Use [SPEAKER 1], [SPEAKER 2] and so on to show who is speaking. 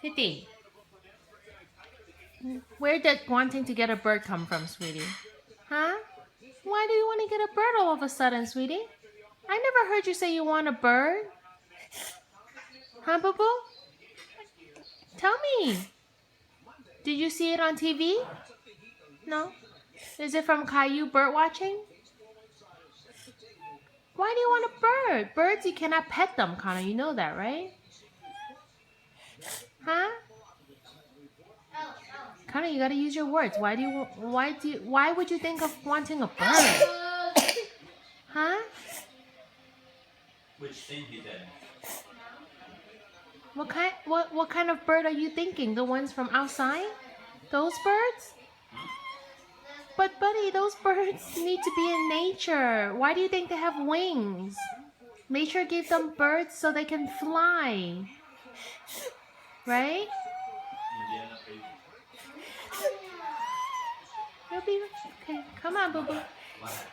[SPEAKER 1] Titi, where did wanting to get a bird come from, sweetie? Huh? Why do you want to get a bird all of a sudden, sweetie? I never heard you say you want a bird. Huh, Boo Boo? Tell me. Did you see it on TV? No. Is it from Caillou bird watching? Why do you want a bird? Birds, you cannot pet them, Connor. You know that, right? Huh? Connor, you gotta use your words. Why would you think of wanting a bird? Huh?
[SPEAKER 2] Which thing he did?
[SPEAKER 1] What kind of bird are you thinking? The ones from outside? Those birds? But buddy, those birds need to be in nature. Why do you think they have wings? Nature gave them birds so they can fly. Right?
[SPEAKER 2] Indiana baby.
[SPEAKER 1] You'll be okay. Come on, boo boo.
[SPEAKER 2] What?